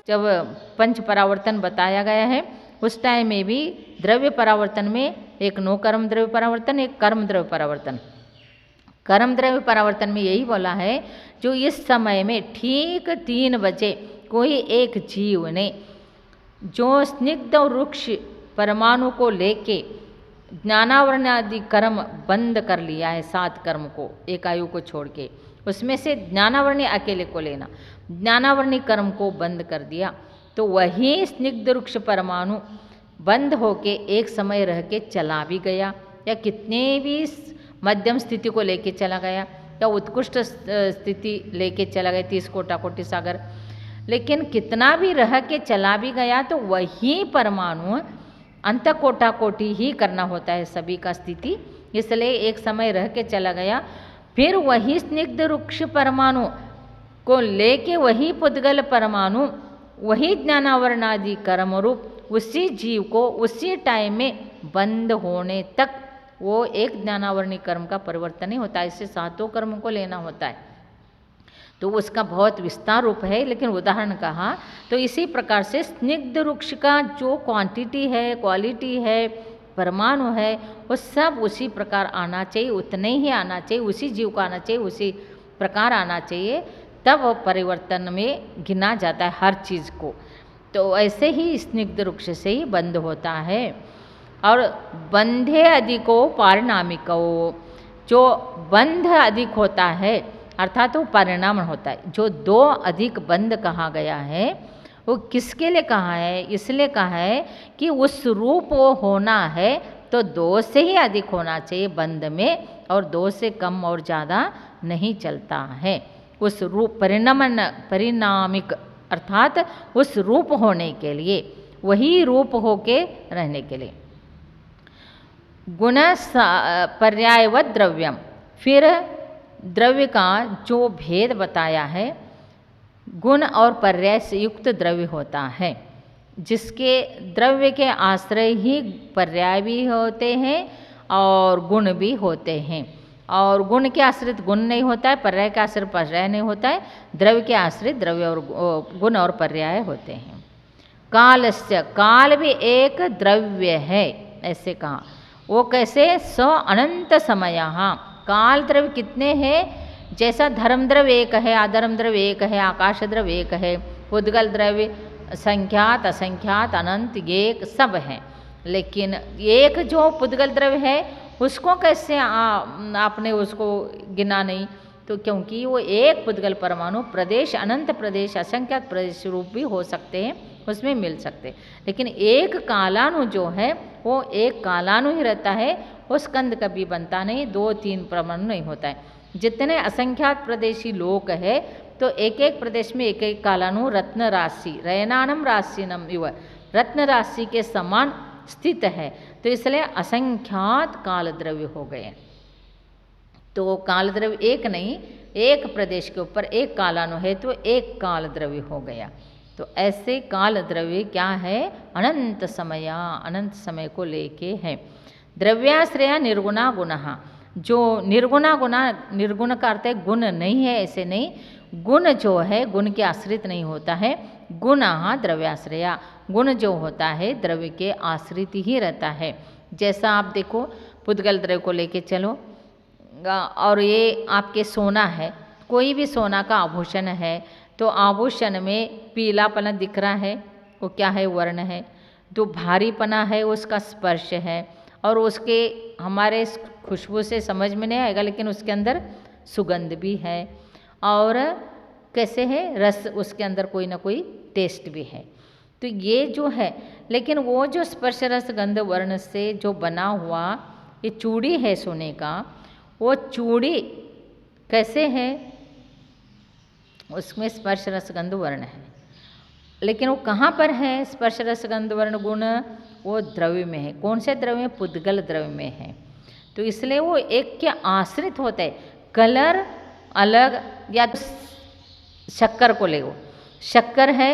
जब पंच परावर्तन बताया गया है उस टाइम में भी द्रव्य परावर्तन में एक नो कर्म द्रव्य परावर्तन, एक कर्म द्रव्य परावर्तन। कर्म द्रव्य परावर्तन में यही बोला है जो इस समय में ठीक 3 बजे कोई एक जीव ने जो स्निग्ध और वृक्ष परमाणु को लेके ज्ञानावरण आदि कर्म बंद कर लिया है, 7 कर्म को, एक आयु को छोड़ के, उसमें से ज्ञानावरणी अकेले को लेना, ज्ञानावरणी कर्म को बंद कर दिया, तो वही स्निग्ध वृक्ष परमाणु बंद होके एक समय रह के चला भी गया, या कितने भी मध्यम स्थिति को लेके चला गया, या उत्कृष्ट स्थिति लेके चला गया 30 कोटा कोटि सागर, लेकिन कितना भी रह के चला भी गया तो वही परमाणु अंत कोटा कोटि ही करना होता है सभी का स्थिति, इसलिए एक समय रह के चला गया। फिर वही स्निग्ध वृक्ष परमाणु को लेके वही पुद्गल परमाणु वही ज्ञानावरणादि कर्म रूप उसी जीव को उसी टाइम में बंद होने तक वो एक ज्ञानावरणी कर्म का परिवर्तन नहीं होता, इससे 7 कर्म को लेना होता है। तो उसका बहुत विस्तार रूप है, लेकिन उदाहरण कहा तो इसी प्रकार से स्निग्ध वृक्ष का जो क्वांटिटी है, क्वालिटी है, परमाणु है, वो सब उसी प्रकार आना चाहिए, उतने ही आना चाहिए, उसी जीव का आना चाहिए, उसी प्रकार आना चाहिए, तब परिवर्तन में गिना जाता है हर चीज़ को। तो ऐसे ही स्निग्ध वृक्ष से ही बंध होता है। और बंधे अधिको पारिणामिको, जो बंध अधिक होता है अर्थात वो परिणाम होता है। जो 2 अधिक बंध कहा गया है वो किसके लिए कहा है? इसलिए कहा है कि उस रूप वो होना है तो 2 से ही अधिक होना चाहिए बंध में, और 2 से कम और ज़्यादा नहीं चलता है। उस रूप परिणामिक अर्थात उस रूप होने के लिए, वही रूप होके रहने के लिए। गुण पर्यायवत द्रव्यम, फिर द्रव्य का जो भेद बताया है, गुण और पर्याय से युक्त द्रव्य होता है, जिसके द्रव्य के आश्रय ही पर्याय भी होते हैं और गुण भी होते हैं। और गुण के आश्रित गुण नहीं होता है, पर्याय के आश्रित पर्याय नहीं होता है, द्रव्य के आश्रित द्रव्य और गुण और पर्याय होते हैं। कालस्य, काल भी एक द्रव्य है, ऐसे कहा। वो कैसे? अनंत समय, काल द्रव्य कितने हैं? जैसा धर्म द्रव्य एक है, अधर्म द्रव्य एक है, आकाश द्रव्य एक है, पुद्गल द्रव्य संख्यात असंख्यात अनंत एक सब हैं, लेकिन एक जो पुद्गल द्रव्य है उसको कैसे आपने उसको गिना नहीं? तो क्योंकि वो एक पुद्गल परमाणु प्रदेश, अनंत प्रदेश, असंख्यात प्रदेश रूप भी हो सकते हैं, उसमें मिल सकते, लेकिन एक कालाणु जो है वो एक कालाणु ही रहता है, वो स्कंद कभी बनता नहीं, 2-3 परमाणु नहीं होता है। जितने असंख्यात प्रदेशी लोक है तो एक एक प्रदेश में एक एक कालाणु रत्न राशि, रयनानम राशिनम इव, रत्न राशि के समान स्थित है, तो इसलिए असंख्यात काल द्रव्य हो गए। तो काल द्रव्य एक नहीं, एक प्रदेश के ऊपर एक कालाणु है तो एक काल द्रव्य हो गया। तो ऐसे काल द्रव्य क्या है? अनंत समय, अनंत समय को लेके है। द्रव्याश्रया निर्गुणा गुणः, जो निर्गुणा गुणा, निर्गुण का अर्थ है गुण नहीं है, ऐसे नहीं, गुण जो है गुण के आश्रित नहीं होता है। गुणः द्रव्याश्रया, गुण जो होता है द्रव्य के आश्रित ही रहता है। जैसा आप देखो पुद्गल द्रव्य को लेके चलो, और ये आपके सोना है, कोई भी सोना का आभूषण है तो आभूषण में पीलापना दिख रहा है, वो क्या है? वर्ण है। जो भारीपना है उसका स्पर्श है, और उसके हमारे खुशबू से समझ में नहीं आएगा, लेकिन उसके अंदर सुगंध भी है, और कैसे है? रस, उसके अंदर कोई ना कोई टेस्ट भी है। तो ये जो है, लेकिन वो जो स्पर्श रस गंध वर्ण से जो बना हुआ ये चूड़ी है सोने का, वो चूड़ी कैसे है? उसमें स्पर्श रस गंध वर्ण है, लेकिन वो कहाँ पर है? स्पर्श रस गंध वर्ण गुण वो द्रव्य में है। कौन से द्रव्य में? पुद्गल द्रव्य में है। तो इसलिए वो एक के आश्रित होते हैं। कलर अलग, या शक्कर को ले, शक्कर है,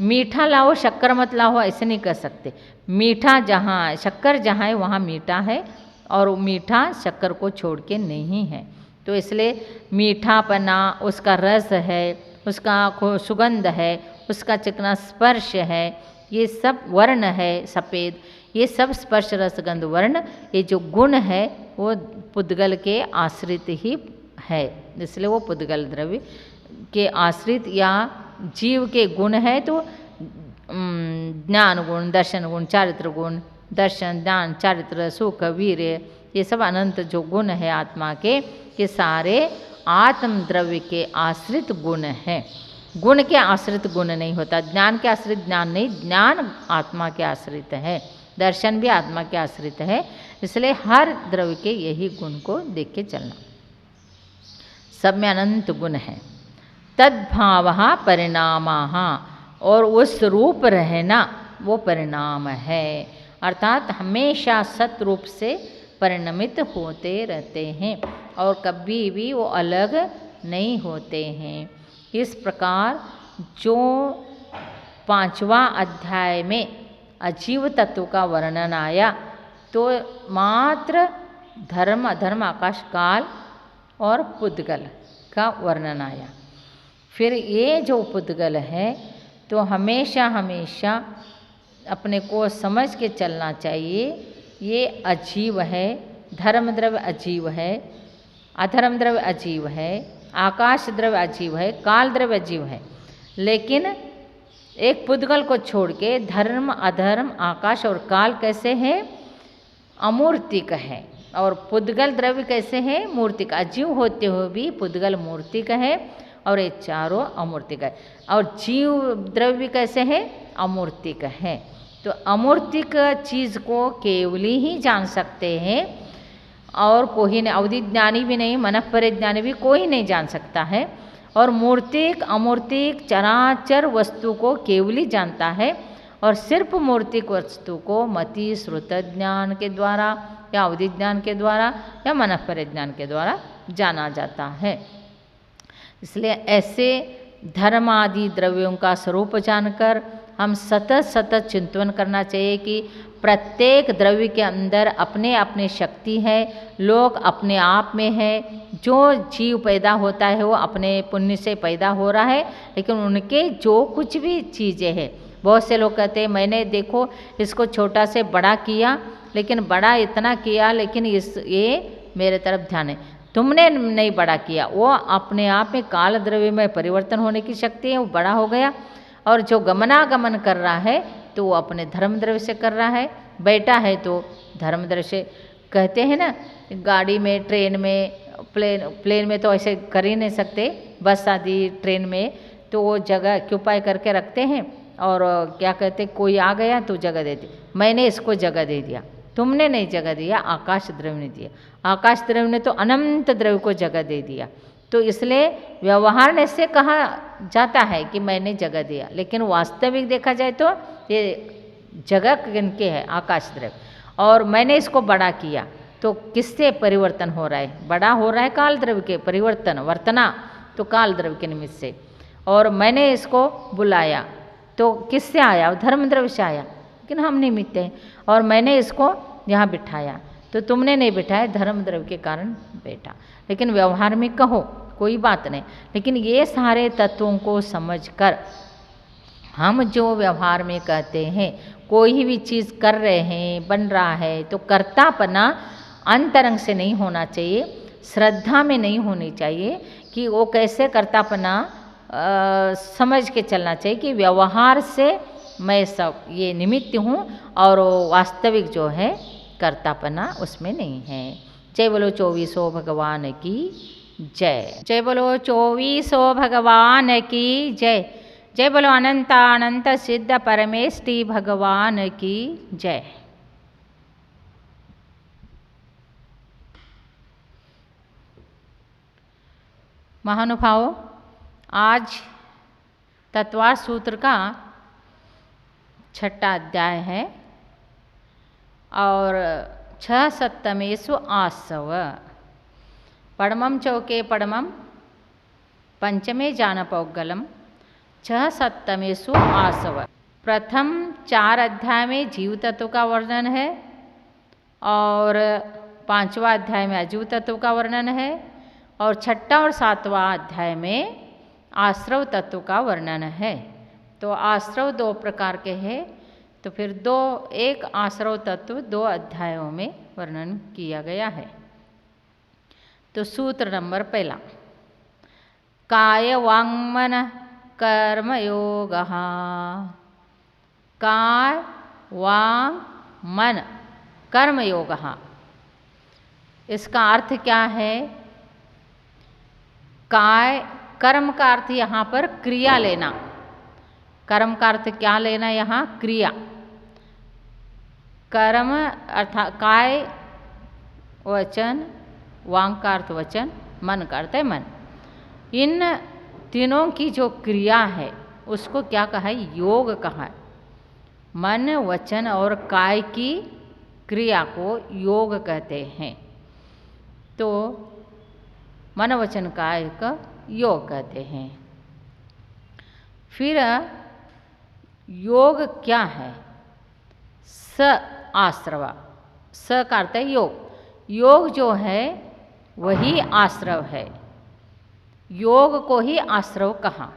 मीठा लाओ शक्कर मत लाओ ऐसे नहीं कर सकते। मीठा जहाँ, शक्कर जहाँ है वहाँ मीठा है, और मीठा शक्कर को छोड़ के नहीं है। तो इसलिए मीठापना, उसका रस है, उसका सुगंध है, उसका चिकना स्पर्श है, ये सब वर्ण है सफ़ेद, ये सब स्पर्श रस गंध वर्ण, ये जो गुण है वो पुद्गल के आश्रित ही है, इसलिए वो पुद्गल द्रव्य के आश्रित या जीव के गुण है। तो ज्ञान गुण, दर्शन गुण, चारित्र गुण, दर्शन, ज्ञान, चारित्र, सुख, वीर्य, ये सब अनंत जो गुण है आत्मा के, ये सारे आत्म द्रव्य के आश्रित गुण हैं। गुण के आश्रित गुण नहीं होता, ज्ञान के आश्रित ज्ञान नहीं, ज्ञान आत्मा के आश्रित है, दर्शन भी आत्मा के आश्रित है। इसलिए हर द्रव्य के यही गुण को देख के चलना। सब में अनंत गुण है। तद्भाव परिणामाः, और उस रूप रहना वो परिणाम है, अर्थात हमेशा सत रूप से परिणमित होते रहते हैं और कभी भी वो अलग नहीं होते हैं। इस प्रकार जो 5वां अध्याय में अजीव तत्व का वर्णन आया, तो मात्र धर्म, अधर्म, आकाश, काल और पुद्गल का वर्णन आया। फिर ये जो पुद्गल है तो हमेशा हमेशा अपने को समझ के चलना चाहिए, ये अजीव है, धर्म द्रव्य अजीव है, अधर्म द्रव्य अजीव है, आकाश द्रव्य अजीव है, काल द्रव्य अजीव है। लेकिन एक पुद्गल को छोड़ के धर्म, अधर्म, आकाश और काल कैसे है? अमूर्तिक है। और पुद्गल द्रव्य कैसे है? मूर्तिक। अजीव होते हुए भी पुद्गल मूर्तिक है और ये चारों अमूर्तिक है। और जीव द्रव्य कैसे है? अमूर्तिक है। तो अमूर्तिक चीज़ को केवली ही जान सकते हैं और कोई नहीं, अवधि ज्ञानी भी नहीं, मनःपरे ज्ञानी भी कोई नहीं जान सकता है। और मूर्तिक, अमूर्तिक, चराचर वस्तु को केवली जानता है और सिर्फ मूर्तिक वस्तु को मति श्रुत ज्ञान के द्वारा या अवधि ज्ञान के द्वारा या मनःपरे ज्ञान के द्वारा जाना जाता है। इसलिए ऐसे धर्म आदि द्रव्यों का स्वरूप जानकर हम सतत सतत चिंतन करना चाहिए कि प्रत्येक द्रव्य के अंदर अपने अपने शक्ति है, लोक अपने आप में है। जो जीव पैदा होता है वो अपने पुण्य से पैदा हो रहा है, लेकिन उनके जो कुछ भी चीज़ें हैं, बहुत से लोग कहते हैं मैंने देखो इसको छोटा से बड़ा किया, लेकिन बड़ा इतना किया, लेकिन ये मेरे तरफ ध्यान है, तुमने नहीं बड़ा किया। वो अपने आप में काल द्रव्य में परिवर्तन होने की शक्ति है, वो बड़ा हो गया। और जो गमनागमन कर रहा है तो वो अपने धर्म द्रव्य से कर रहा है, बैठा है तो धर्म द्रव्य से। कहते हैं ना, गाड़ी में, ट्रेन में, प्लेन में तो ऐसे कर ही नहीं सकते, बस आदि ट्रेन में तो वो जगह ऑक्यूपाई करके रखते हैं और क्या कहते, कोई आ गया तो जगह देते, मैंने इसको जगह दे दिया, तुमने नहीं जगह दिया, आकाश द्रव्य ने दिया। आकाश द्रव्य ने तो अनंत द्रव्य को जगह दे दिया। तो इसलिए व्यवहार में से कहा जाता है कि मैंने जगह दिया, लेकिन वास्तविक देखा जाए तो ये जगह किनके है? आकाश द्रव्य। और मैंने इसको बड़ा किया तो किससे परिवर्तन हो रहा है? बड़ा हो रहा है काल द्रव्य के परिवर्तन, वर्तना तो काल द्रव्य के निमित्त से। और मैंने इसको बुलाया तो किससे आया? धर्म द्रव्य से आया, लेकिन हम निमित्त हैं। और मैंने इसको यहाँ बिठाया तो तुमने नहीं बिठाया, धर्म द्रव्य के कारण बैठा। लेकिन व्यवहार में कहो कोई बात नहीं, लेकिन ये सारे तत्वों को समझकर हम जो व्यवहार में कहते हैं, कोई भी चीज़ कर रहे हैं, बन रहा है, तो कर्तापना अंतरंग से नहीं होना चाहिए, श्रद्धा में नहीं होनी चाहिए कि वो कैसे कर्तापना समझ के चलना चाहिए कि व्यवहार से मैं सब ये निमित्त हूँ और वास्तविक जो है कर्तापना उसमें नहीं है। जय बोलो 24 भगवान की जय। जय बोलो 24 भगवान की जय। जय बोलो अनंत सिद्ध परमेष्टि भगवान की जय। महानुभावों, आज तत्वार सूत्र का 6वां अध्याय है और 6 सप्तमेषु आसव। पड़मम चौके पड़मम पंचमे जानपौगलम 6 सप्तमेषु आसव। प्रथम 4 अध्याय में जीव तत्व का वर्णन है और 5वां अध्याय में अजीव तत्व का वर्णन है और 6वां और 7वां अध्याय में आश्रव तत्व का वर्णन है। तो आश्रव दो प्रकार के हैं, तो फिर दो एक आश्रव तत्व 2 अध्यायों में वर्णन किया गया है। तो सूत्र नंबर 1, काय वांग मन कर्मयोगः। काय वांग मन कर्मयोगः, इसका अर्थ क्या है? काय, कर्म का अर्थ यहाँ पर क्रिया लेना। कर्म का अर्थ क्या लेना यहाँ? क्रिया। कर्म अर्थात काय वचन, वांग का अर्थ वचन, मन का अर्थ है मन। इन तीनों की जो क्रिया है उसको क्या कहा है? योग कहा है। मन, वचन और काय की क्रिया को योग कहते हैं। तो मन, वचन, काय का योग कहते हैं। फिर योग क्या है? स आश्रव, स का अर्थ है योग। योग जो है वही आश्रव है। योग को ही आश्रव कहा,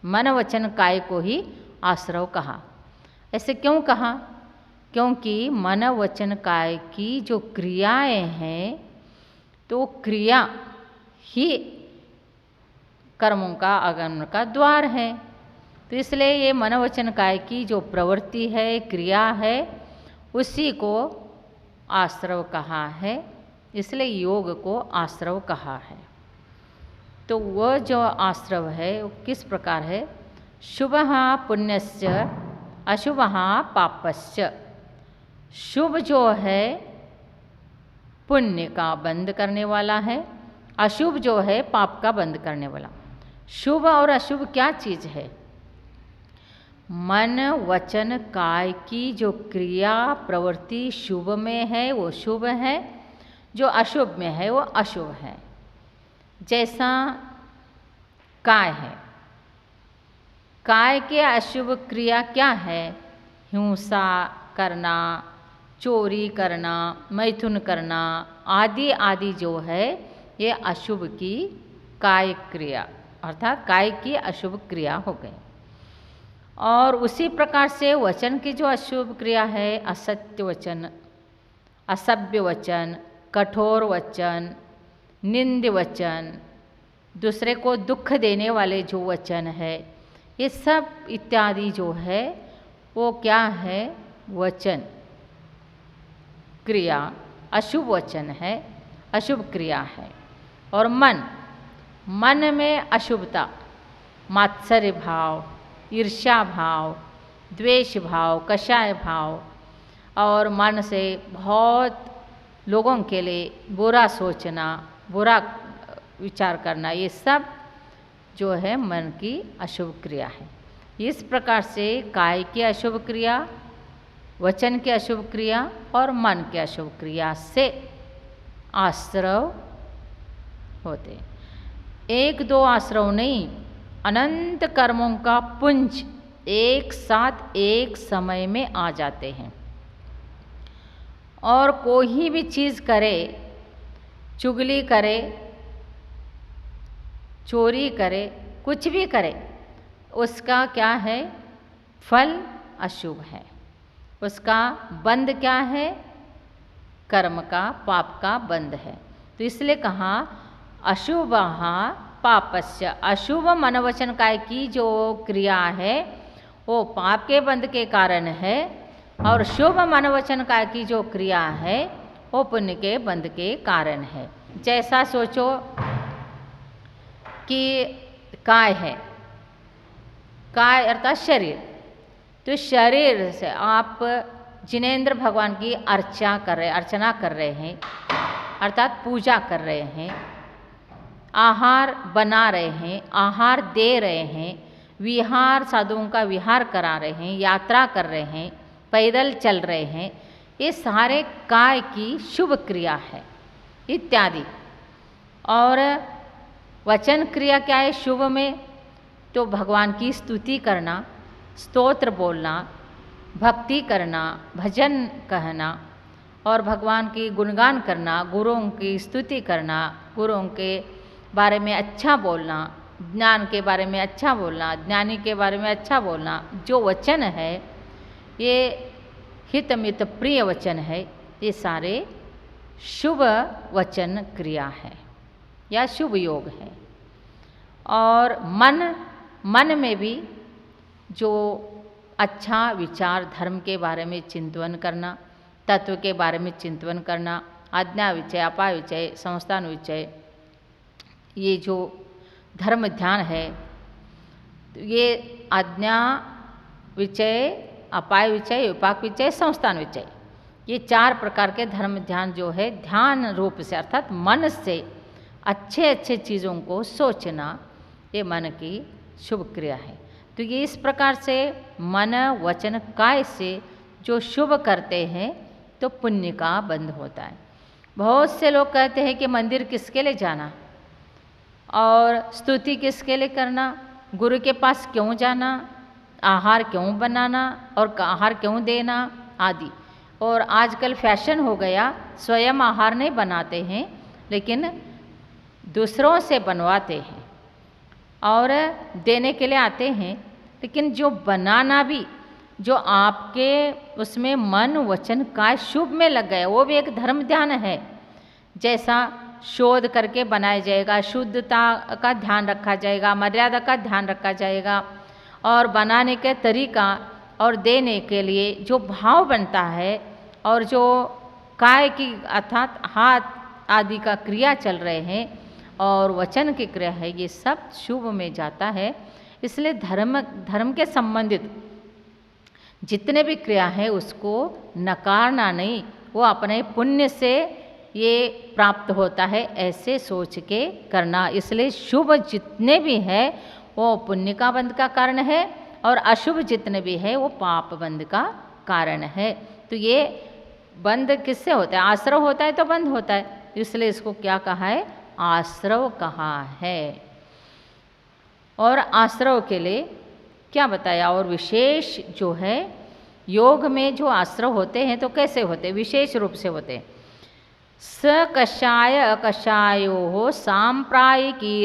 मन, वचन, काय को ही आश्रव कहा। ऐसे क्यों कहा? क्योंकि मन, वचन, काय की जो क्रियाएं हैं तो क्रिया ही कर्मों का आगमन का द्वार है। तो इसलिए ये मन, वचन, काय की जो प्रवृत्ति है, क्रिया है, उसी को आश्रव कहा है। इसलिए योग को आश्रव कहा है। तो वह जो आश्रव है वो किस प्रकार है? शुभः पुण्यस्य अशुभः पापस्य। शुभ जो है पुण्य का बंद करने वाला है, अशुभ जो है पाप का बंद करने वाला। शुभ और अशुभ क्या चीज़ है? मन, वचन, काय की जो क्रिया प्रवृत्ति शुभ में है वो शुभ है, जो अशुभ में है वो अशुभ है। जैसा काय है, काय के अशुभ क्रिया क्या है? हिंसा करना, चोरी करना, मैथुन करना आदि आदि जो है ये अशुभ की काय क्रिया, अर्थात काय की अशुभ क्रिया हो गई। और उसी प्रकार से वचन की जो अशुभ क्रिया है, असत्य वचन, असभ्य वचन, कठोर वचन, निंद वचन, दूसरे को दुख देने वाले जो वचन है, ये सब इत्यादि जो है वो क्या है? वचन क्रिया अशुभ वचन है, अशुभ क्रिया है। और मन, मन में अशुभता, मात्सर्य भाव, ईर्ष्या भाव, द्वेष भाव, कषाय भाव, और मन से बहुत लोगों के लिए बुरा सोचना, बुरा विचार करना, ये सब जो है मन की अशुभ क्रिया है। इस प्रकार से काय की अशुभ क्रिया, वचन की अशुभ क्रिया और मन की अशुभ क्रिया से आश्रव होते। एक दो आश्रव नहीं, अनंत कर्मों का पुंज एक साथ एक समय में आ जाते हैं। और कोई भी चीज़ करे, चुगली करे, चोरी करे, कुछ भी करे, उसका क्या है? फल अशुभ है। उसका बंध क्या है? कर्म का, पाप का बंध है। तो इसलिए कहा अशुभः पापस्य। अशुभ मन वचन काय की जो क्रिया है वो पाप के बंध के कारण है, और शुभ मन वचन काय की जो क्रिया है वो पुण्य के बंध के कारण है। जैसा सोचो कि काय है, काय अर्थात शरीर, तो शरीर से आप जिनेंद्र भगवान की अर्चना कर रहे हैं, अर्थात पूजा कर रहे हैं, आहार बना रहे हैं, आहार दे रहे हैं, विहार साधुओं का विहार करा रहे हैं, यात्रा कर रहे हैं, पैदल चल रहे हैं, ये सारे काय की शुभ क्रिया है इत्यादि। और वचन क्रिया क्या है शुभ में? तो भगवान की स्तुति करना, स्तोत्र बोलना, भक्ति करना, भजन कहना और भगवान की गुणगान करना, गुरुओं की स्तुति करना, गुरुओं के बारे में अच्छा बोलना, ज्ञान के बारे में अच्छा बोलना, ज्ञानी के बारे में अच्छा बोलना, जो वचन है ये हित मित प्रिय वचन है, ये सारे शुभ वचन क्रिया है या शुभ योग है। और मन में भी जो अच्छा विचार, धर्म के बारे में चिंतन करना, तत्व के बारे में चिंतन करना, आज्ञा विचय, अपाय विचय, संस्थान विचय, ये जो धर्म ध्यान है, ये आज्ञा विचय, अपाय विचय, विपाक विचय, संस्थान विचय, ये 4 प्रकार के धर्म ध्यान जो है ध्यान रूप से अर्थात मन से अच्छे अच्छे चीज़ों को सोचना, ये मन की शुभ क्रिया है। तो ये इस प्रकार से मन वचन काय से जो शुभ करते हैं तो पुण्य का बंध होता है। बहुत से लोग कहते हैं कि मंदिर किसके लिए जाना और स्तुति किसके लिए करना, गुरु के पास क्यों जाना, आहार क्यों बनाना और आहार क्यों देना आदि। और आजकल फैशन हो गया, स्वयं आहार नहीं बनाते हैं लेकिन दूसरों से बनवाते हैं और देने के लिए आते हैं, लेकिन जो बनाना भी, जो आपके उसमें मन वचन काय शुभ में लग गया, वो भी एक धर्म ध्यान है। जैसा शोध करके बनाया जाएगा, शुद्धता का ध्यान रखा जाएगा, मर्यादा का ध्यान रखा जाएगा, और बनाने के तरीका और देने के लिए जो भाव बनता है और जो काय की अर्थात हाथ आदि का क्रिया चल रहे हैं और वचन की क्रिया है, ये सब शुभ में जाता है। इसलिए धर्म के संबंधित जितने भी क्रिया है उसको नकारना नहीं, वो अपने पुण्य से ये प्राप्त होता है ऐसे सोच के करना। इसलिए शुभ जितने भी है वो पुण्य का बंध का कारण है और अशुभ जितने भी है वो पाप बंध का कारण है। तो ये बंध किससे होता है? आश्रव होता है तो बंध होता है, इसलिए इसको क्या कहा है? आश्रव कहा है। और आश्रव के लिए क्या बताया? और विशेष जो है योग में जो आश्रव होते हैं तो कैसे होते हैं? विशेष रूप से होते हैं। स कषाय अकषायो हो सांप्रायिकीरापथयो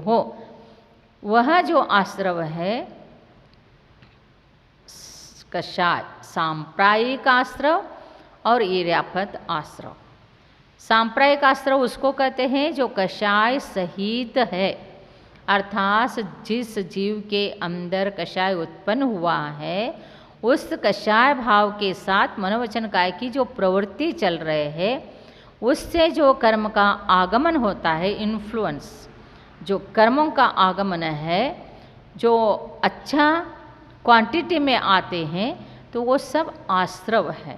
हो, वह जो आश्रव है कषाय सांप्रायिक आश्रव और इरापत आश्रव। सांप्रायिक आश्रव उसको कहते हैं जो कषाय सहित है, अर्थात जिस जीव के अंदर कषाय उत्पन्न हुआ है उस कषाय भाव के साथ मनोवचन काय की जो प्रवृत्ति चल रहे हैं उससे जो कर्म का आगमन होता है, इन्फ्लुएंस, जो कर्मों का आगमन है, जो अच्छा क्वांटिटी में आते हैं, तो वो सब आश्रव है।